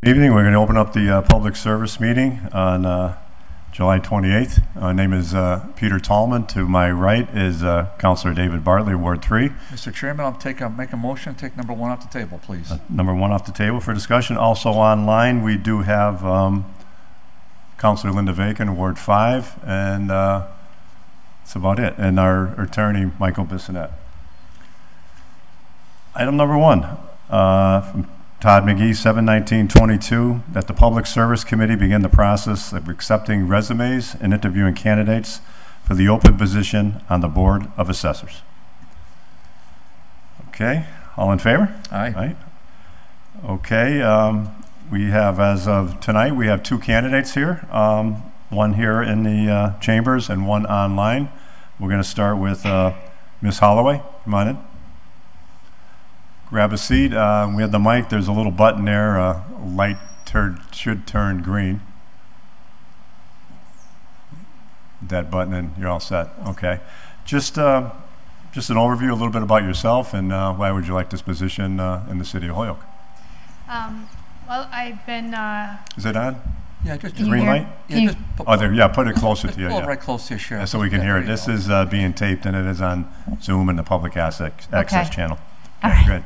Evening. We're going to open up the public service meeting on July 28th. My name is Peter Tallman. To my right is Councilor David Bartley, Ward 3. Mr. Chairman, I'll make a motion to take number 1 off the table, please. Number 1 off the table for discussion. Also online, we do have Councilor Linda Vacan, Ward 5, and that's about it. And our attorney, Michael Bissonette. Item number 1 from Todd McGee, 7/19/22, that the Public Service Committee begin the process of accepting resumes and interviewing candidates for the open position on the Board of Assessors. Okay, all in favor? Aye. Aye. Okay, we have, as of tonight, we have 2 candidates here, one here in the chambers and one online. We're going to start with Ms. Holloway. Come on in. Grab a seat. We have the mic. There's a little button there. Light should turn green. That button, and you're all set. Okay. Just an overview, a little bit about yourself, and why would you like this position in the city of Holyoke? Well, I've been. Is it on? Yeah, just green light. Yeah, oh, there. Yeah, put it closer to you. Pull yeah. right close to your chair. Yeah, so we can hear it. This is being taped, and it is on Zoom and the public access channel. Okay, all right. Good.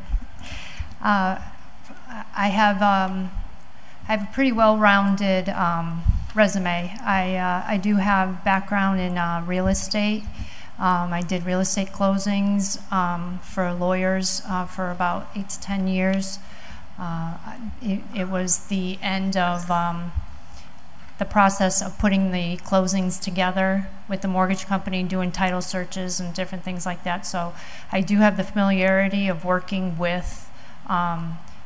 I have a pretty well-rounded resume. I do have background in real estate. I did real estate closings for lawyers for about 8 to 10 years. It was the end of the process of putting the closings together with the mortgage company, doing title searches and different things like that. So I do have the familiarity of working with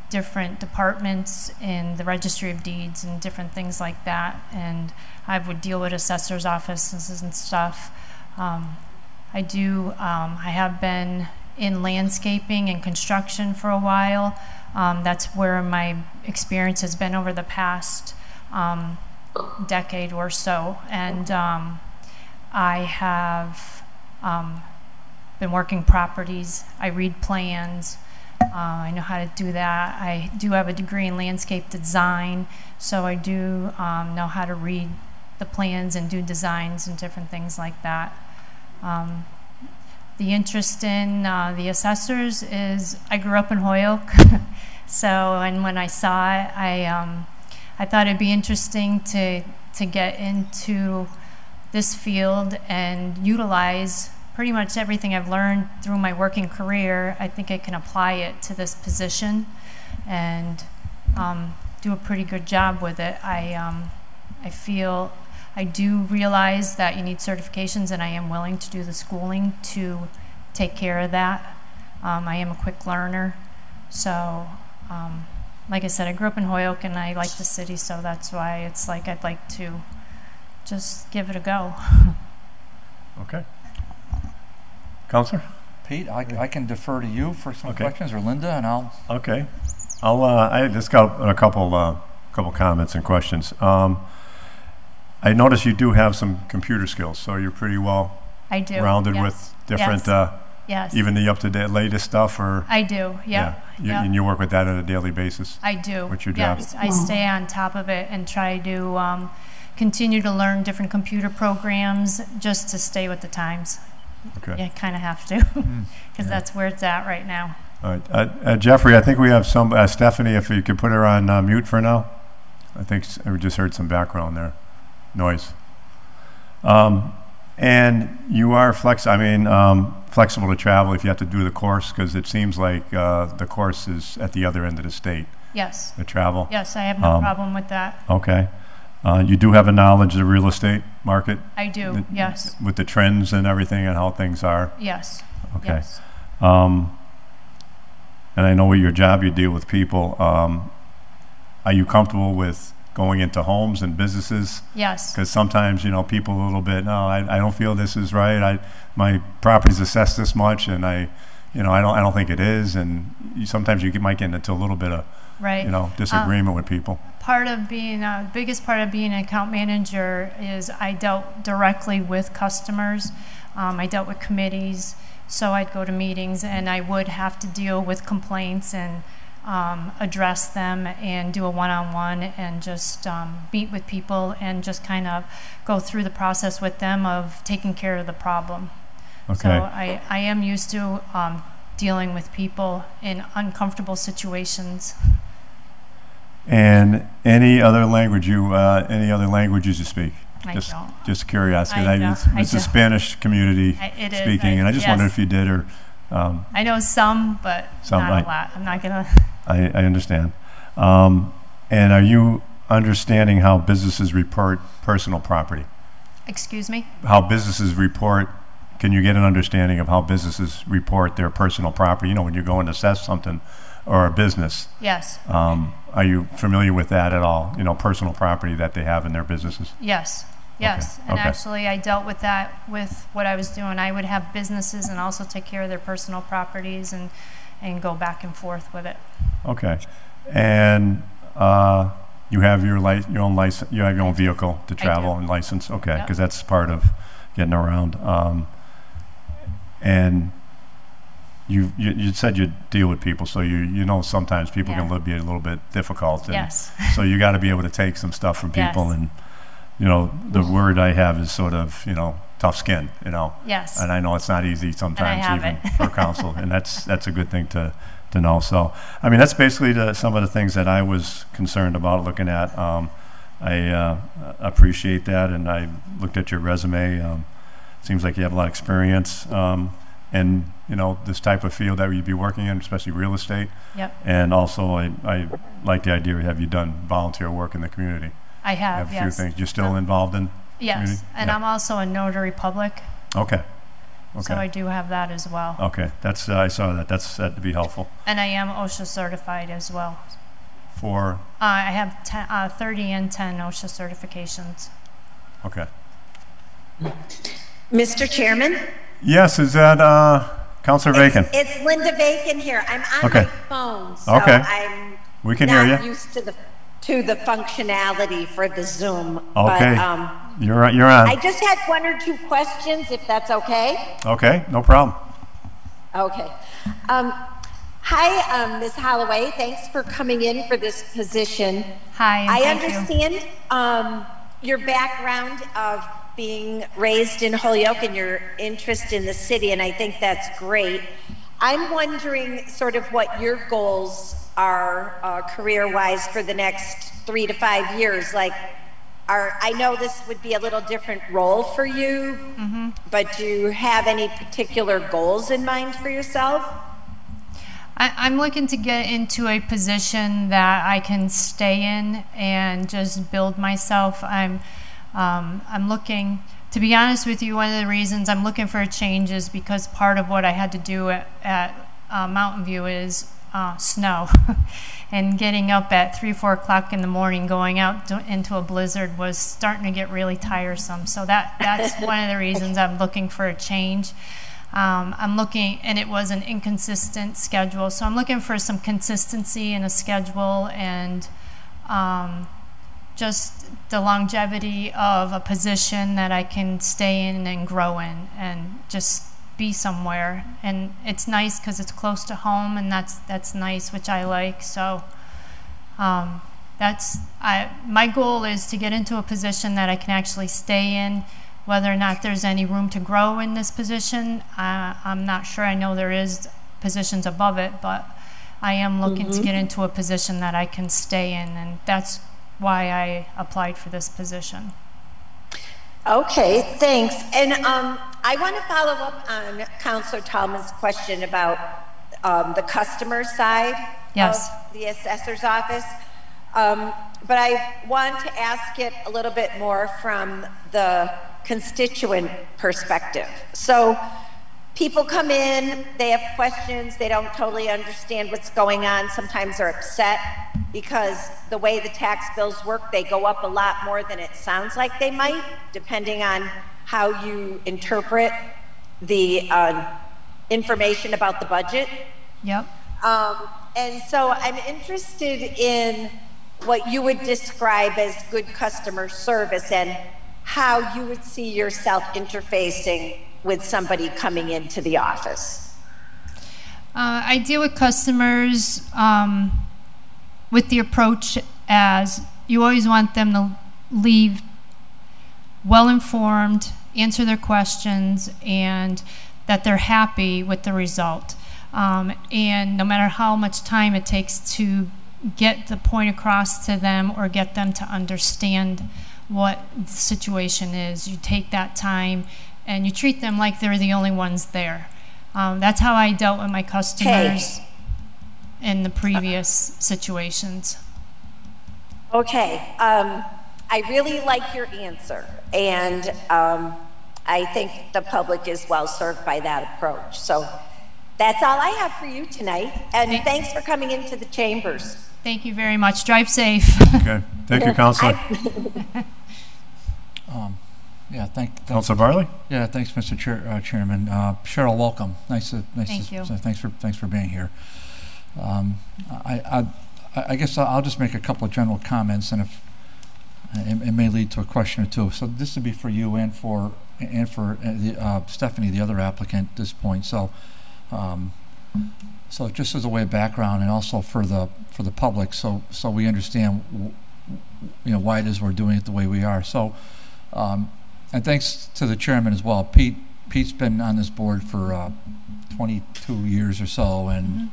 different departments in the Registry of Deeds and different things like that, and I would deal with assessors' offices and stuff. I have been in landscaping and construction for a while. That's where my experience has been over the past decade or so, and I have been working properties. I read plans. I know how to do that. I do have a degree in landscape design, so I do know how to read the plans and do designs and different things like that. The interest in the assessors is I grew up in Holyoke, and when I saw it, I thought it'd be interesting to get into this field and utilize pretty much everything I've learned through my working career. I think I can apply it to this position and do a pretty good job with it. I do realize that you need certifications, and I am willing to do the schooling to take care of that. I am a quick learner. So, like I said, I grew up in Holyoke, and I like the city, so that's why it's like I'd like to just give it a go. Okay. Counselor? Pete, I can defer to you for some questions, or Linda, and I'll... Okay. I just got a couple comments and questions. I notice you do have some computer skills, so you're pretty well rounded with different, yes. Even the up-to-date latest stuff, or... I do, yeah. And you work with that on a daily basis? I do. What's your job? Yes, I stay on top of it and try to continue to learn different computer programs just to stay with the times. Okay. You kind of have to, because that's where it's at right now. All right. Jeffrey, I think we have some, Stephanie, if you could put her on mute for now. I think we just heard some background there, noise. And you are flexible to travel if you have to do the course, because it seems like the course is at the other end of the state. Yes. The travel. Yes, I have no problem with that. Okay. You do have a knowledge of the real estate market? I do, yes. With the trends and everything and how things are? Yes. Okay. Yes. And I know with your job you deal with people. Are you comfortable with going into homes and businesses? Yes. Because sometimes, people a little bit, no, I don't feel this is right. My property's assessed this much, and I don't think it is. And sometimes you might get into a little bit of disagreement with people. Biggest part of being an account manager is I dealt directly with customers. I dealt with committees, so I'd go to meetings and I would have to deal with complaints and address them and do a one-on-one and just meet with people and just kind of go through the process with them of taking care of the problem. Okay. So I am used to dealing with people in uncomfortable situations. And any other languages you speak? I don't. Just curiosity. It's a don't. Spanish community It is. speaking, and I just wondered if you did, or I know some, but not a lot. I'm not gonna. I understand. And are you understanding how businesses report personal property? Excuse me? How businesses report, can you get an understanding of how businesses report their personal property? You know, when you go and assess something or a business. Yes. Are you familiar with that at all? You know, personal property that they have in their businesses? Yes. Yes. Okay. And Okay. actually I dealt with that with what I was doing. I would have businesses and also take care of their personal properties and go back and forth with it. Okay. And you have your own license, you have your own vehicle to travel and license? Okay, because that's part of getting around. And you said you deal with people, so you know sometimes people can be a little bit difficult. And yes. So you got to be able to take some stuff from people, and you know the word I have is sort of tough skin, Yes. And I know it's not easy sometimes even for counsel, and that's a good thing to know. So I mean that's basically some of the things that I was concerned about looking at. I appreciate that, and I looked at your resume. Seems like you have a lot of experience. And this type of field that you'd be working in, especially real estate. Yep. And also, I like the idea of have you done volunteer work in the community? I have. A few things. You're still involved in? Yes, community? and I'm also a notary public. Okay. So I do have that as well. Okay, that's I saw that. That'd be helpful. And I am OSHA certified as well. For? I have 30 and 10 OSHA certifications. Okay. Mr. Chairman? Yes, is that Councilor Bacon? It's Linda Bacon here. I'm on my phone, so We can hear you. not used to the functionality for the Zoom. Okay. But, you're on. I just had one or two questions, if that's okay. Okay, no problem. Okay. Hi, Ms. Holloway. Thanks for coming in for this position. Hi. I understand your background of being raised in Holyoke and your interest in the city, and I think that's great. I'm wondering sort of what your goals are career-wise for the next 3 to 5 years. Like, I know this would be a little different role for you, but do you have any particular goals in mind for yourself? I'm looking to get into a position that I can stay in and just build myself. I'm looking, to be honest with you, one of the reasons I'm looking for a change is because part of what I had to do at Mountain View is snow. And getting up at 3 or 4 o'clock in the morning, going out into a blizzard was starting to get really tiresome. So that's one of the reasons I'm looking for a change. I'm looking, and it was an inconsistent schedule, so I'm looking for some consistency in a schedule and just the longevity of a position that I can stay in and grow in and just be somewhere. And it's nice because it's close to home, and that's nice, which I like. So my goal is to get into a position that I can actually stay in. Whether or not there's any room to grow in this position, I'm not sure. I know there is positions above it, but I am looking to get into a position that I can stay in, and that's why I applied for this position. Okay, thanks. And I want to follow up on Councilor Tallman's question about the customer side of the assessor's office. But I want to ask it a little bit more from the constituent perspective. So people come in, they have questions, they don't totally understand what's going on. Sometimes they're upset because the way the tax bills work, they go up a lot more than it sounds like they might, depending on how you interpret the information about the budget. Yep. And so I'm interested in what you would describe as good customer service and how you would see yourself interfacing with somebody coming into the office. I deal with customers with the approach as you always want them to leave well-informed, answer their questions, and that they're happy with the result. And no matter how much time it takes to get the point across to them or get them to understand what the situation is, you take that time and you treat them like they're the only ones there. That's how I dealt with my customers in the previous situations. Okay, I really like your answer, and I think the public is well served by that approach. So that's all I have for you thank thanks for coming into the chambers. Thank you very much. Drive safe. Okay, thank you, Councilor. Yeah, Councilor Barley. Yeah, thanks, Mr. Chairman. Cheryl, welcome. Thank you. Thanks for being here. I guess I'll just make a couple of general comments, and if it may lead to a question or two. So this would be for you and for Stephanie, the other applicant, at this point. So, so just as a way of background, and also for the public, so we understand, why it is we're doing it the way we are. So, and thanks to the chairman as well. Pete's been on this board for 22 years or so, and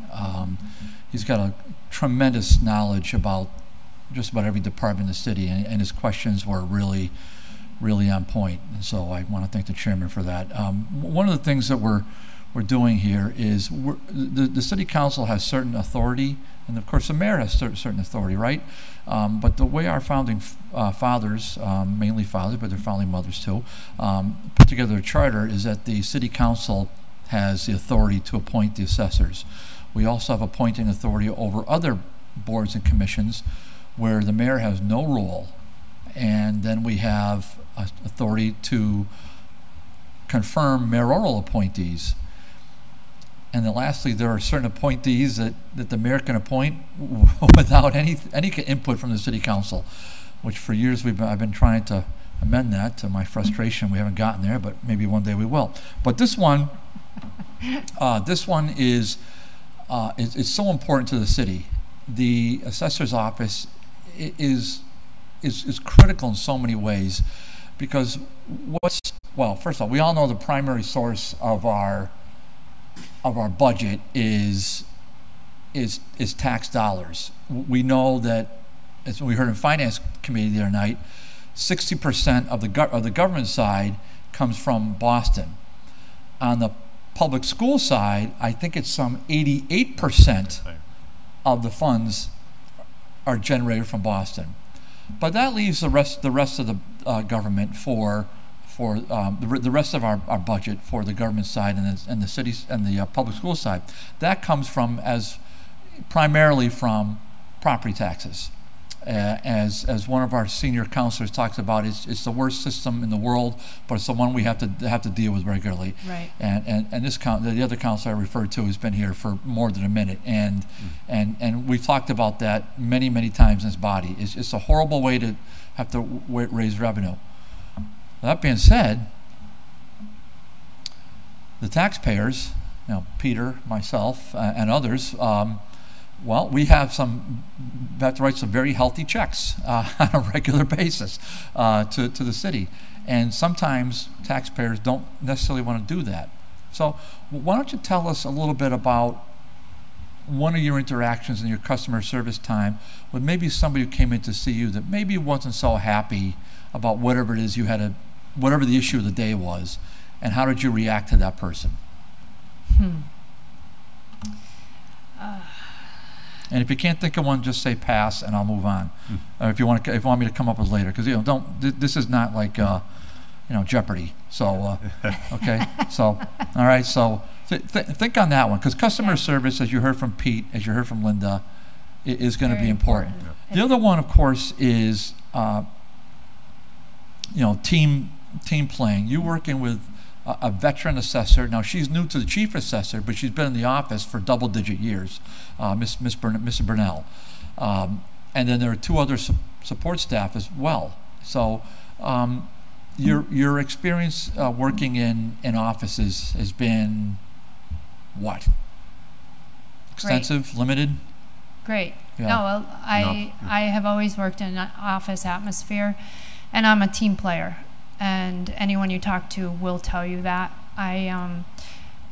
he's got a tremendous knowledge about just about every department in the city, and his questions were really on point. And so I want to thank the chairman for that. One of the things that we're doing here is the city council has certain authority, and of course the mayor has certain authority, right? But the way our founding fathers, mainly fathers, but they're founding mothers too, put together a charter is that the city council has the authority to appoint the assessors. We also have appointing authority over other boards and commissions where the mayor has no role, and then we have authority to confirm mayoral appointees. And then lastly, there are certain appointees that the mayor can appoint without any input from the city council, which for years I've been trying to amend that. To my frustration, we haven't gotten there, but maybe one day we will. But this one is it's so important to the city. The assessor's office is critical in so many ways, because first of all, we all know the primary source of our budget is tax dollars. We know that, as we heard in Finance Committee the other night, 60% of the government side comes from Boston. On the public school side, I think it's some 88% of the funds are generated from Boston. But that leaves the rest of the government for the rest of our budget for the government side and the cities and the public school side. That comes primarily from property taxes. As one of our senior counselors talks about, it's the worst system in the world, but it's the one we have to deal with regularly. Right. And the other counselor I referred to has been here for more than a minute, and we've talked about that many times in this body. It's a horrible way to have to raise revenue. That being said, the taxpayers, Peter, myself, and others, well, we have to write some very healthy checks on a regular basis to the city. And sometimes taxpayers don't necessarily want to do that. So why don't you tell us a little bit about one of your interactions in your customer service time with maybe somebody who came in to see you that maybe wasn't so happy about whatever it is whatever the issue of the day was, and how did you react to that person? And if you can't think of one, just say pass, and I'll move on. If you want me to come up with later, because this is not like Jeopardy. So okay, so all right, so think on that one, because customer service, as you heard from Pete, as you heard from Linda, is going to be important. The other one, of course, is team playing. You working with a veteran assessor. Now, she's new to the chief assessor, but she's been in the office for double-digit years, Mr. Burnell. And then there are two other support staff as well. So your experience working in offices has been what? extensive, limited? Great. Yeah. No, well, I have always worked in an office atmosphere, and I'm a team player. And anyone you talk to will tell you that.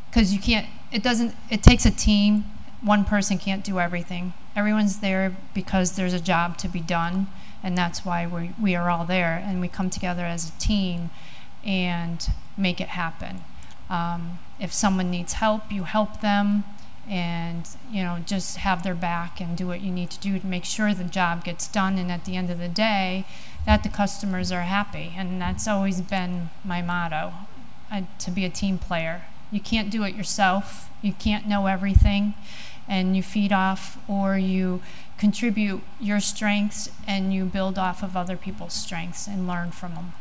Because you can't, it takes a team. One person can't do everything. Everyone's there because there's a job to be done, and that's why we are all there, and we come together as a team and make it happen. If someone needs help, you help them, and just have their back and do what you need to do to make sure the job gets done, and at the end of the day that the customers are happy. And that's always been my motto, to be a team player. You can't do it yourself, you can't know everything, and you feed off or you contribute your strengths and you build off of other people's strengths and learn from them.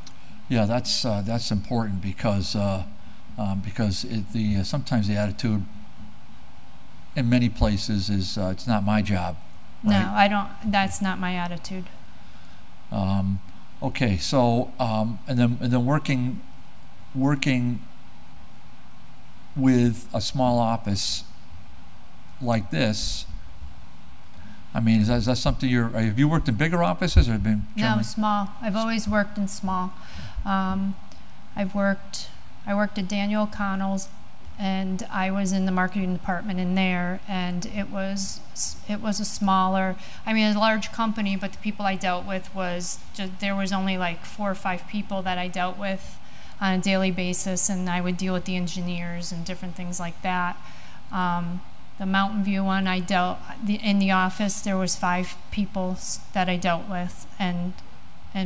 Yeah, that's important because sometimes the attitude in many places is it's not my job. Right? No, I don't. That's not my attitude. Okay, so and then working with a small office like this. I mean, is that something have you worked in bigger offices or have been generally? No, small. I've always worked in small. I worked at Daniel O'Connell's, and I was in the marketing department in there, and it was a smaller, I mean, a large company, but the people I dealt with there was only like 4 or 5 people that I dealt with on a daily basis, and I would deal with the engineers and different things like that. The Mountain View one, in the office, there was 5 people that I dealt with, and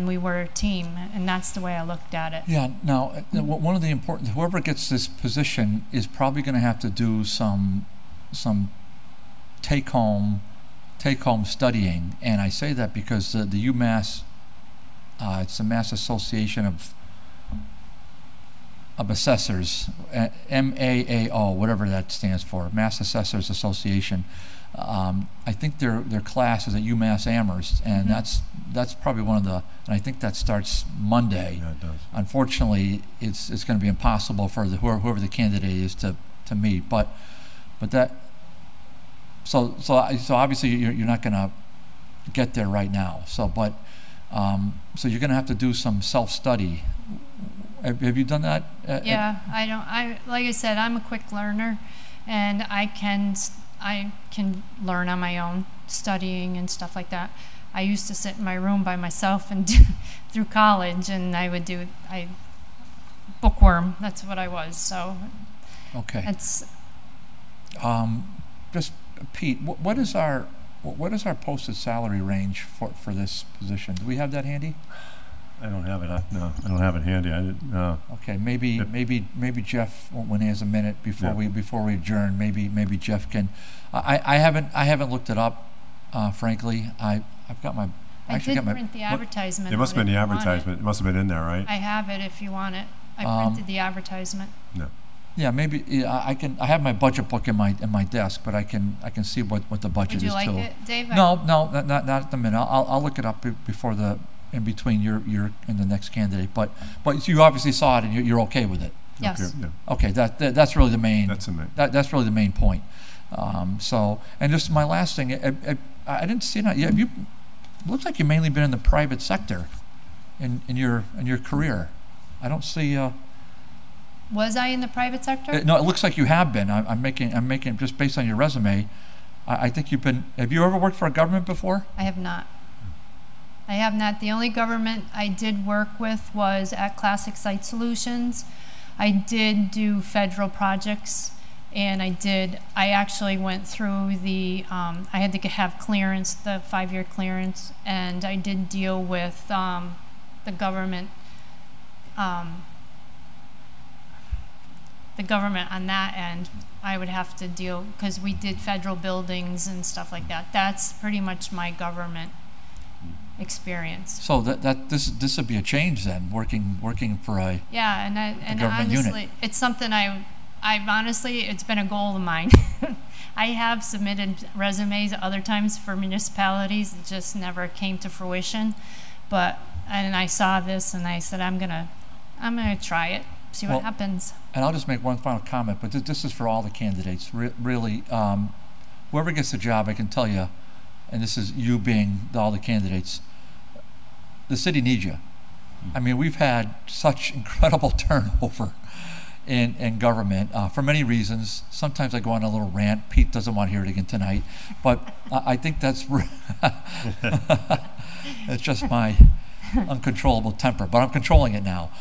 we were a team, and that's the way I looked at it. Yeah, now, one of the important, whoever gets this position is probably going to have to do some take-home studying, and I say that because the UMass, it's the Mass Association of Assessors, MAAO, whatever that stands for, Mass Assessors Association. I think their class is at UMass Amherst, and that's probably one of the, and I think that starts Monday. Yeah, it does. Unfortunately, it's going to be impossible for whoever the candidate is to meet, but that, so obviously you're not going to get there right now. So so you're going to have to do some self-study. Have you done that? Yeah, like I said, I'm a quick learner, and I can learn on my own, studying and stuff like that. I used to sit in my room by myself and through college, and I bookworm. That's what I was. So okay. It's just Pete. What is our posted salary range for this position? Do we have that handy? I don't have it. No, I don't have it handy. I didn't. No. Okay, maybe Jeff, when he has a minute before we adjourn, maybe Jeff can. I haven't looked it up, frankly. I've got my. I did print the advertisement. It must have been the advertisement. It must have been in there, right? I have it if you want it. I printed the advertisement. No. Yeah, maybe I can. I have my budget book in my desk, but I can see what the budget is. Would you like too. it, Dave? No, not at the minute. I'll look it up before in between your and the next candidate. But you obviously saw it and you're okay with it. Yes. Okay, that's really the main. That's really the main point. So, and just my last thing, I didn't see it. It looks like you've mainly been in the private sector in your career. I don't see. Was I in the private sector? No, it looks like you have been. I'm making just based on your resume. I think you've been. Have you ever worked for a government before? I have not. I have not. The only government I did work with was at Classic Site Solutions. I did do federal projects, and I actually went through I had to have clearance, the 5-year clearance, and I did deal with the government on that end. I would have to deal, because we did federal buildings and stuff like that. That's pretty much my government experience. So this would be a change then, working for a and government honestly, unit. It's something I've honestly, it's been a goal of mine. I have submitted resumes other times for municipalities. It just never came to fruition. And I saw this and I said, I'm gonna try it, see what happens. And I'll just make one final comment, but this is for all the candidates. Really, whoever gets the job, I can tell you, and this is you being all the candidates, the city needs you. I mean, we've had such incredible turnover in government for many reasons. Sometimes I go on a little rant. Pete doesn't want to hear it again tonight, but I think that's it's just my uncontrollable temper. But I'm controlling it now.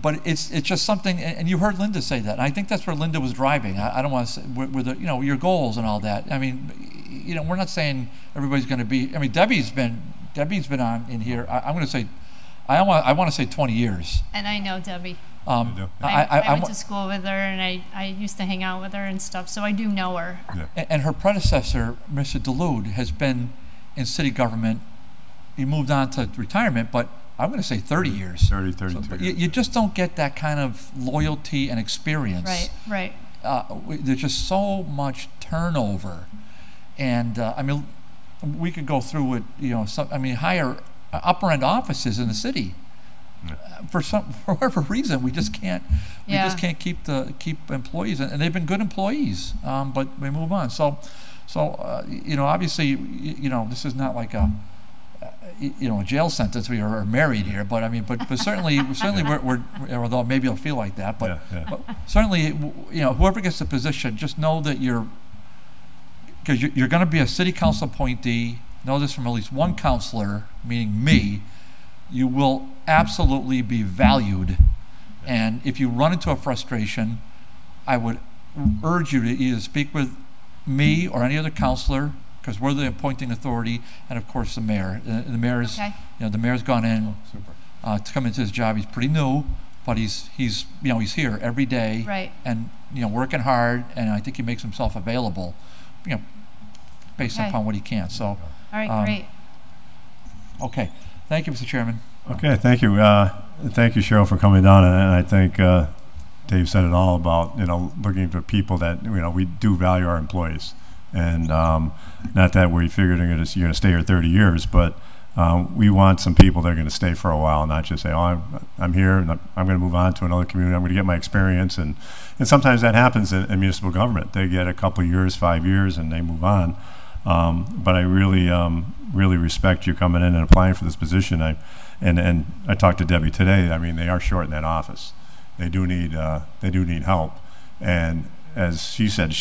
But it's just something. And you heard Linda say that. And I think that's where Linda was driving. I don't want to say with the, your goals and all that. I mean, we're not saying everybody's going to be. I mean, Debbie's been on in here. I'm going to say. I want to say 20 years. And I know Debbie. I went to school with her, and I used to hang out with her and stuff, so I do know her. Yeah. And her predecessor, Mr. DeLude, has been in city government. He moved on to retirement, but I'm going to say 30 years. 32 so, years. You just don't get that kind of loyalty and experience. Right. There's just so much turnover. And, I mean, we could go through it, higher upper end offices in the city. For whatever reason, we just can't. We just can't keep employees, and they've been good employees. But we move on. So obviously, this is not like a jail sentence. We are married here, but but certainly we're although maybe it'll feel like that, but certainly, whoever gets the position, just know that because you're going to be a city council appointee. Know this from at least one counselor, meaning me. You will absolutely be valued, and if you run into a frustration, I would urge you to either speak with me or any other counselor, because we're the appointing authority, and of course the mayor. The mayor's, the mayor's gone in to come into his job. He's pretty new, but he's here every day, right? And working hard, and I think he makes himself available, based upon what he can. So. All right, great. Okay. Thank you, Mr. Chairman. Okay, thank you. Thank you, Cheryl, for coming down. And I think Dave said it all about, looking for people that, we do value our employees. And not that we figured you're going to stay here 30 years, but we want some people that are going to stay for a while, not just say, oh, I'm here, and I'm going to move on to another community. I'm going to get my experience. And sometimes that happens in municipal government. They get a couple of years, 5 years, and they move on. But I really respect you coming in and applying for this position. And I talked to Debbie today. I mean, they are short in that office. They do need help. And as she said,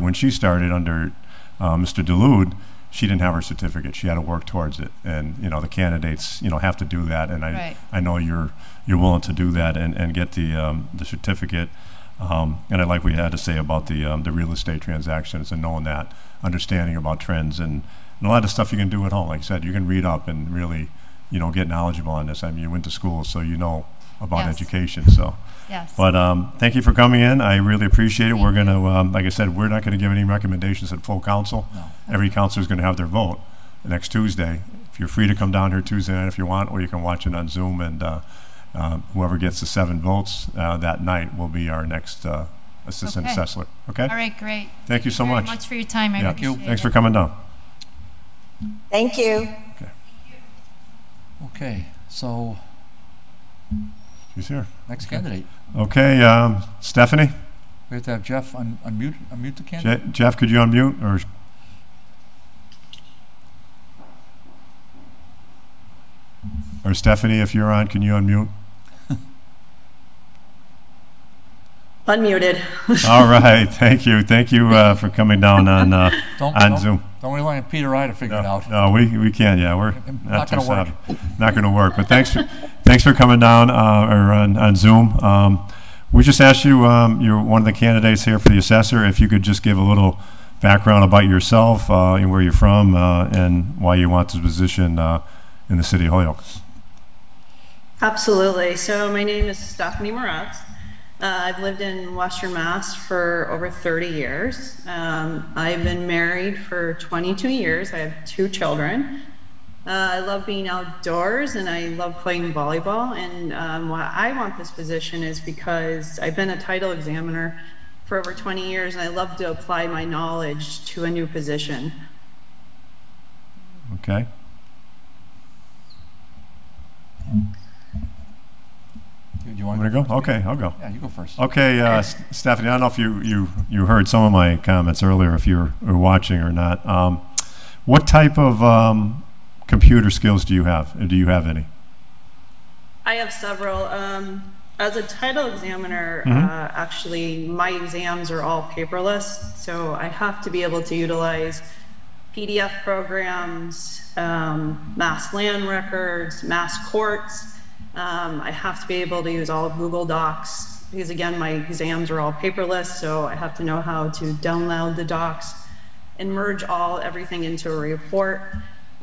when she started under Mr. DeLude, she didn't have her certificate. She had to work towards it. And the candidates have to do that. And I know you're willing to do that and get the certificate. And I like what you had to say about the real estate transactions and knowing that, understanding about trends and a lot of stuff you can do at home. Like I said, you can read up and really, get knowledgeable on this. I mean, you went to school, so you know about education. So, but thank you for coming in. I really appreciate it. We're going to, like I said, we're not going to give any recommendations at full council. No. Every councilor is going to have their vote next Tuesday. If you're free to come down here Tuesday night if you want, or you can watch it on Zoom, and whoever gets the 7 votes that night will be our next assistant assessor. Okay? All right, great. Thank you so much. Thank you very much for your time. I appreciate it. Thanks for coming down. Thank you. Okay, so She's here. Next candidate. Okay, Stephanie? We have to have Jeff unmute the candidate. Jeff, could you unmute? Or Stephanie, if you're on, can you unmute? Unmuted. All right, thank you. Thank you for coming down on Zoom. Don't rely on Peter I to figure it out. No, we can't. Yeah, we're not going to work. Not going to work. But thanks for coming down on Zoom. We just asked you. You're one of the candidates here for the assessor. If you could just give a little background about yourself and where you're from and why you want this position in the city of Holyoke. Absolutely. So my name is Stephanie Moratz. I've lived in Western Mass for over 30 years. I've been married for 22 years. I have 2 children. I love being outdoors and I love playing volleyball. And why I want this position is because I've been a title examiner for over 20 years and I love to apply my knowledge to a new position. You You want to go? Okay, I'll go. Yeah, you go first. Okay, Stephanie, I don't know if you heard some of my comments earlier, if you were watching or not. What type of computer skills do you have? Or do you have any? I have several. As a title examiner, actually, my exams are all paperless, so I have to be able to utilize PDF programs, mass land records, mass courts. I have to be able to use all of Google Docs, because again, my exams are all paperless, so I have to know how to download the docs and merge everything into a report.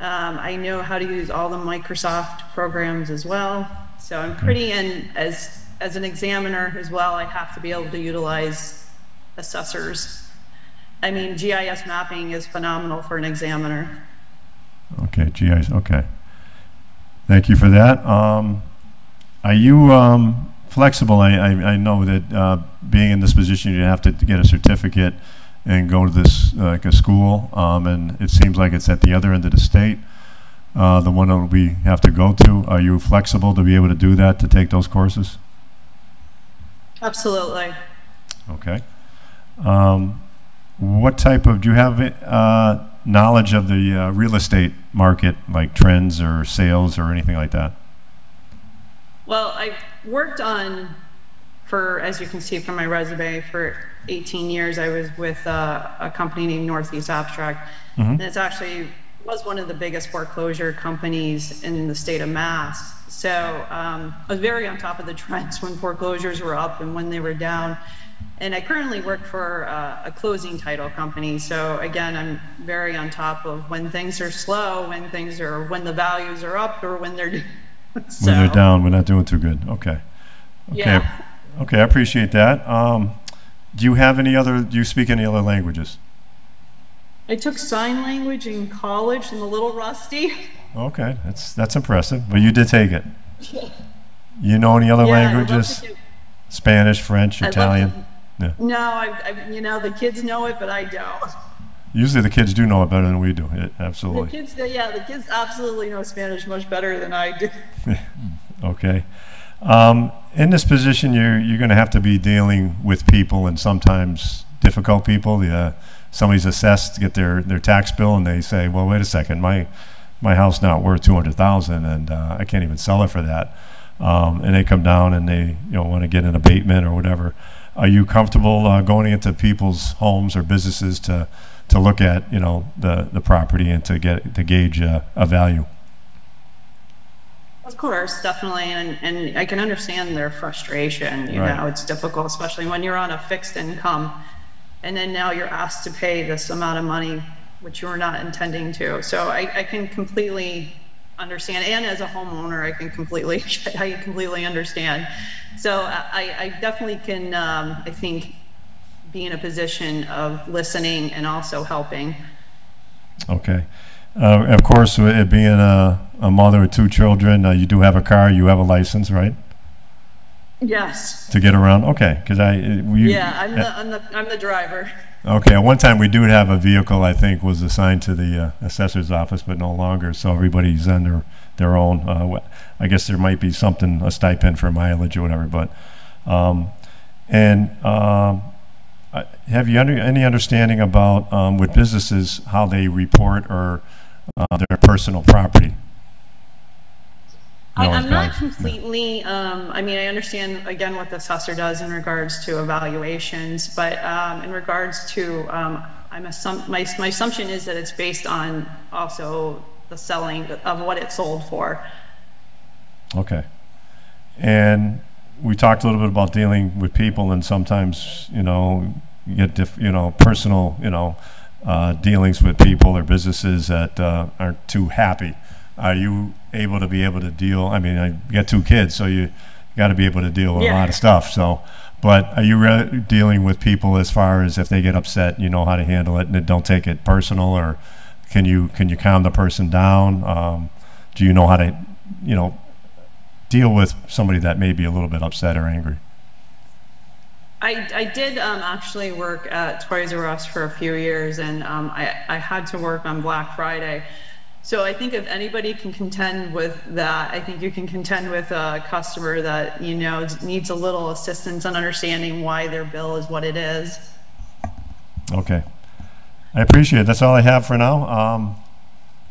I know how to use all the Microsoft programs as well. So I'm pretty as an examiner as well, I have to be able to utilize assessors. I mean, GIS mapping is phenomenal for an examiner. Okay, GIS, okay. Thank you for that. Are you flexible? I know that being in this position, you have to get a certificate and go to this, like a school, and it seems like it's at the other end of the state. The one that we have to go to. Are you flexible to be able to do that, to take those courses? Absolutely. Okay. What type of, do you have knowledge of the real estate market, like trends or sales or anything like that? Well, I've worked on, as you can see from my resume, for 18 years. I was with a company named Northeast Abstract, and it's actually was one of the biggest foreclosure companies in the state of Mass. So I was very on top of the trends when foreclosures were up and when they were down. And I currently work for a closing title company. So again, I'm very on top of when things are slow, when the values are up, or when they're when they're down, we're not doing too good. Okay. Yeah. Okay, I appreciate that. Do you speak any other languages? I took sign language in college. I'm a little rusty. Okay, that's impressive. But you did take it. You know any other languages? Spanish, French, Italian? Yeah. No, the kids know it, but I don't. Usually the kids do know it better than we do. Absolutely. The kids absolutely know Spanish much better than I do. Okay. In this position, you're going to have to be dealing with people, and sometimes difficult people. Somebody's assessed to get their tax bill, and they say, well, wait a second, my house not worth $200,000, and I can't even sell it for that. And they come down and they want to get an abatement or whatever. Are you comfortable going into people's homes or businesses to look at the property and to gauge a value? Of course, definitely, and I can understand their frustration. You know, it's difficult, especially when you're on a fixed income, and then now you're asked to pay this amount of money, which you were not intending to. So I can completely understand, and as a homeowner, I completely understand. So I definitely can, I think, be in a position of listening and also helping. Okay. Of course, it being a mother of two children, you do have a car, you have a license, right? Yes. To get around, okay. Because I'm the driver. Okay. At one time, we do have a vehicle. I think was assigned to the assessor's office, but no longer. So everybody's on their own. I guess there might be a stipend for mileage or whatever. But have you any understanding about with businesses how they report or their personal property? I'm not completely, I mean, I understand, again, what the assessor does in regards to evaluations, but in regards to, my assumption is that it's based on also the selling of what it sold for. Okay. And we talked a little bit about dealing with people, and sometimes, you get personal, dealings with people or businesses that aren't too happy. Are you able to deal? I mean, you got two kids, so you got to be able to deal with a lot of stuff. So, but are you dealing with people as far as if they get upset, you know how to handle it and don't take it personal, or can you calm the person down? Do you know how to, deal with somebody that may be a little bit upset or angry? I did actually work at Toys R Us for a few years, and I had to work on Black Friday. So I think if anybody can contend with that, I think you can contend with a customer that, you know, needs a little assistance on understanding why their bill is what it is. Okay. I appreciate it. That's all I have for now.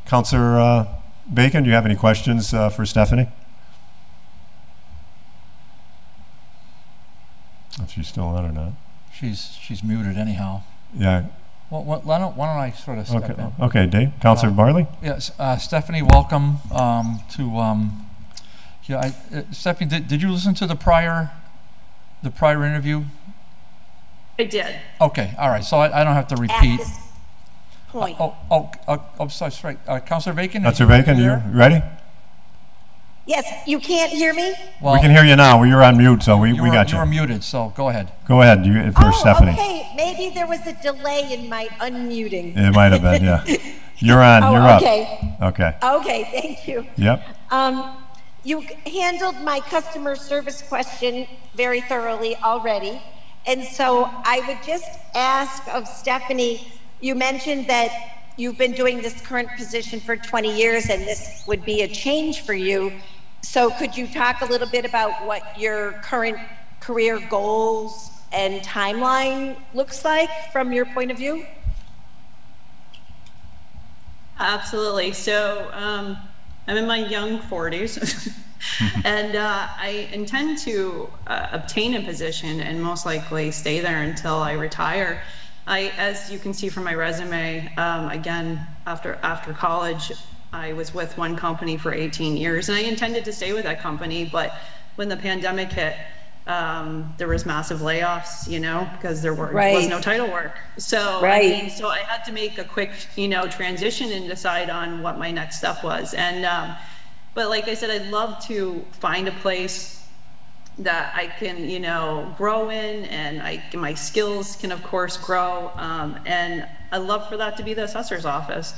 Councilor Bacon, do you have any questions for Stephanie? If she's still on or not. She's muted anyhow. Yeah. Well, why don't I sort of step in? Okay, Dave. Councilor Barley? Yes, Stephanie, welcome Stephanie, did you listen to the prior interview? I did. Okay, all right. So I don't have to repeat. At this point. Sorry. Councilor Bacon? Councilor Bacon, you ready? Yes, you can't hear me? Well, we can hear you now. You're on mute, so we got you. You were muted, so go ahead. Go ahead, for Stephanie. Okay. Maybe there was a delay in my unmuting. It might have been, yeah. You're on. You're up. Okay. Okay. Okay, thank you. Yep. You handled my customer service question very thoroughly already. And so I would just ask of Stephanie, you mentioned that you've been doing this current position for 20 years and this would be a change for you. So could you talk a little bit about what your current career goals and timeline looks like from your point of view? Absolutely. So I'm in my young 40s and I intend to obtain a position and most likely stay there until I retire. As you can see from my resume, again, after college, I was with one company for 18 years and I intended to stay with that company, but when the pandemic hit, there was massive layoffs, you know, because there was no title work. So, so I had to make a quick, you know, transition and decide on what my next step was. And, but like I said, I'd love to find a place that I can, you know, grow in and my skills can of course grow. And I'd love for that to be the assessor's office.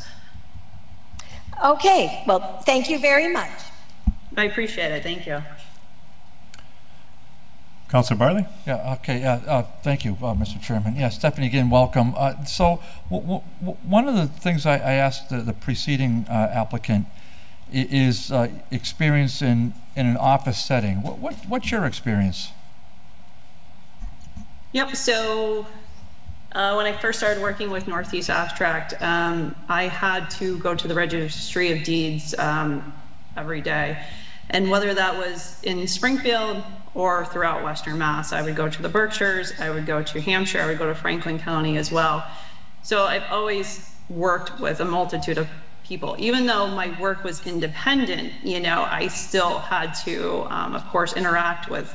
Okay, well, thank you very much. I appreciate it, thank you. Councilor Barley? Yeah, okay, thank you, Mr. Chairman. Yeah, Stephanie, again, welcome. So one of the things I asked the preceding applicant is experience in an office setting. What's your experience? Yep, so when I first started working with Northeast Abstract, I had to go to the Registry of Deeds every day. And whether that was in Springfield or throughout Western Mass, I would go to the Berkshires, I would go to Hampshire, I would go to Franklin County as well. So I've always worked with a multitude of people. Even though my work was independent, you know, I still had to, of course, interact with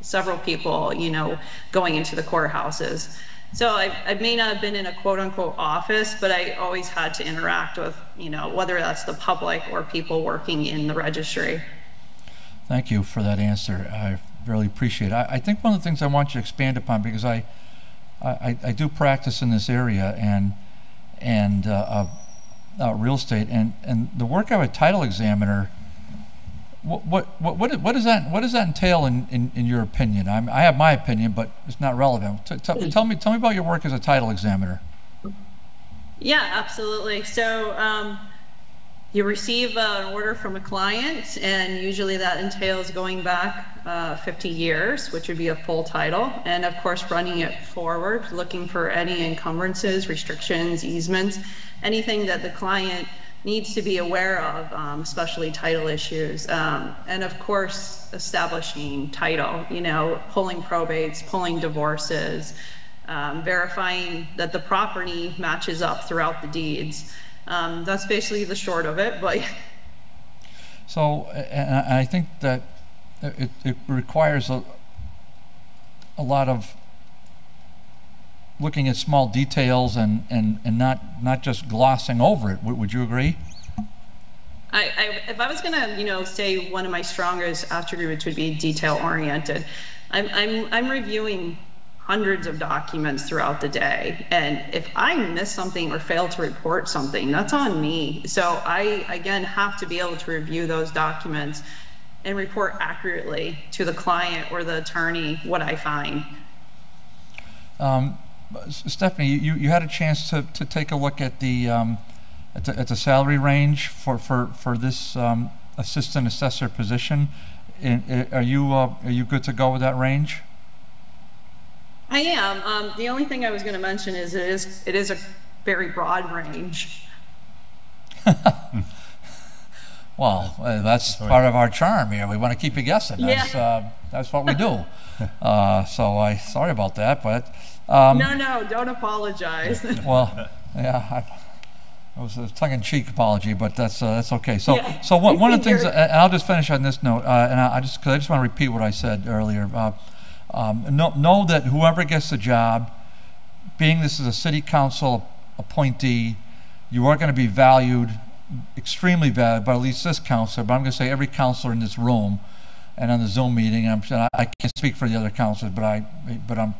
several people, you know, going into the courthouses. So I may not have been in a quote-unquote office, but I always had to interact with, you know, whether that's the public or people working in the registry. Thank you for that answer. I really appreciate it. I think one of the things I want you to expand upon, because I do practice in this area and real estate, and the work of a title examiner. What does that entail in your opinion? I have my opinion, but it's not relevant. Tell me about your work as a title examiner. Yeah, absolutely. So you receive an order from a client, and usually that entails going back 50 years, which would be a full title, and of course running it forward, looking for any encumbrances, restrictions, easements, anything that the client needs to be aware of, especially title issues, and of course establishing title, you know, pulling probates, pulling divorces, verifying that the property matches up throughout the deeds. That's basically the short of it. But so, and I think that it requires a lot of looking at small details and not just glossing over it. Would you agree? If I was gonna, you know, say one of my strongest attributes would be detail oriented. I'm reviewing hundreds of documents throughout the day, and if I miss something or fail to report something, that's on me. So I again have to be able to review those documents and report accurately to the client or the attorney what I find. Stephanie, you had a chance to take a look at the it's a salary range for this assistant assessor position. Are you good to go with that range? I am. The only thing I was going to mention is it is a very broad range. Well, that's part of our charm here. We want to keep you guessing. That's what we do. So sorry about that, but no, don't apologize. Well, yeah, it was a tongue-in-cheek apology, but that's okay. So one of the things, and I'll just finish on this note, and I just want to repeat what I said earlier. Know that whoever gets the job, being this is a city council appointee, you are going to be valued, extremely valued by at least this counselor, but I'm going to say every counselor in this room and on the Zoom meeting. I can't speak for the other counselors, but I'm,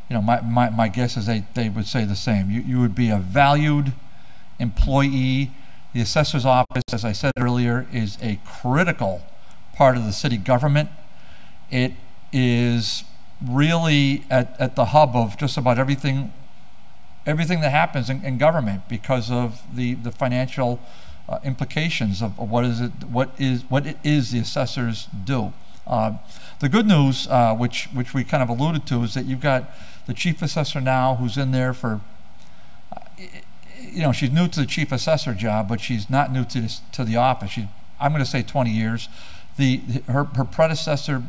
my guess is they would say the same. You would be a valued employee. The assessor's office, as I said earlier, is a critical part of the city government. It is really at the hub of just about everything that happens in government because of the financial implications of what it is the assessors do. The good news, which we kind of alluded to, is that you've got the chief assessor now who's in there for, she's new to the chief assessor job, but she's not new to the office. I'm going to say 20 years. Her predecessor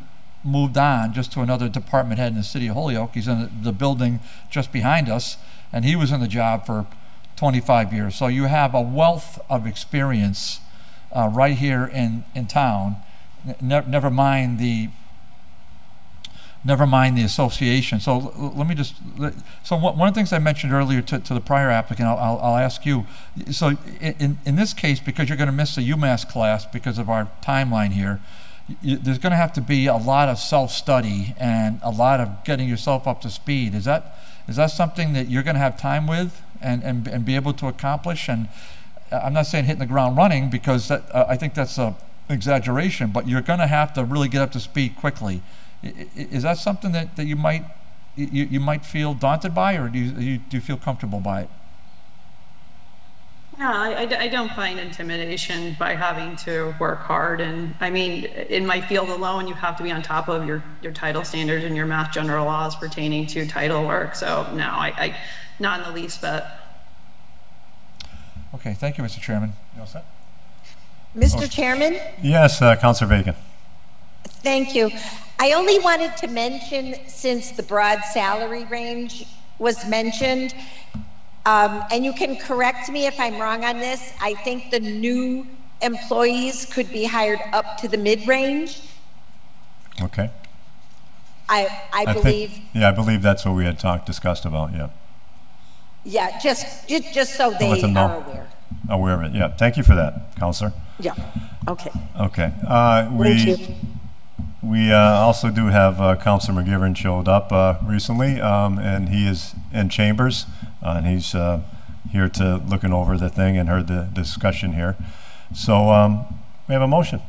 moved on just to another department head in the city of Holyoke. He's in the building just behind us, and he was in the job for 25 years. So you have a wealth of experience right here in town. Never mind the association. So let me just. So one of the things I mentioned earlier to the prior applicant, I'll ask you. So in this case, because you're going to miss the UMass class because of our timeline here, there's going to have to be a lot of self-study and a lot of getting yourself up to speed. Is that something that you're going to have time with and be able to accomplish? And I'm not saying hitting the ground running, because I think that's an exaggeration, but you're going to have to really get up to speed quickly. Is that something that you might feel daunted by, or do you feel comfortable by it? No, I don't find intimidation by having to work hard. And I mean, in my field alone, you have to be on top of your title standards and your math general laws pertaining to title work. So no, I not in the least bit. Okay, thank you, Mr. Chairman. You all set? Mr. Chairman? Yes, Councilor Bacon. Thank you. I only wanted to mention, since the broad salary range was mentioned, and you can correct me if I'm wrong on this, I think the new employees could be hired up to the mid-range. Okay. I believe. I believe that's what we had discussed about, yeah. Yeah, just so they are aware. Aware of it, yeah. Thank you for that, Councilor. Yeah, okay. Okay. Thank you. We also do have Councilor McGivern showed up recently, and he is in chambers, and he's here to looking over the thing and heard the discussion here. So we have a motion.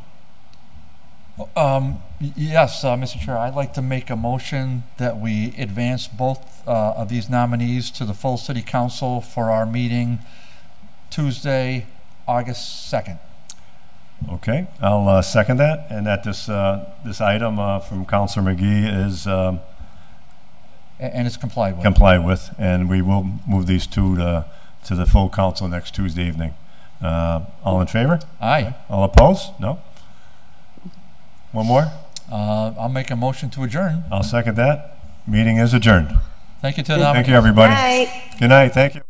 Yes, Mr. Chair, I'd like to make a motion that we advance both of these nominees to the full City Council for our meeting Tuesday, August 2nd. Okay, I'll second that, and that this item from Councilor McGee is and it's complied with. Complied with, and we will move these two to the full council next Tuesday evening. All in favor? Aye. All opposed? No. One more? I'll make a motion to adjourn. I'll second that. Meeting is adjourned. Thank you to the Thank you, everybody. Good night. Good night. Thank you.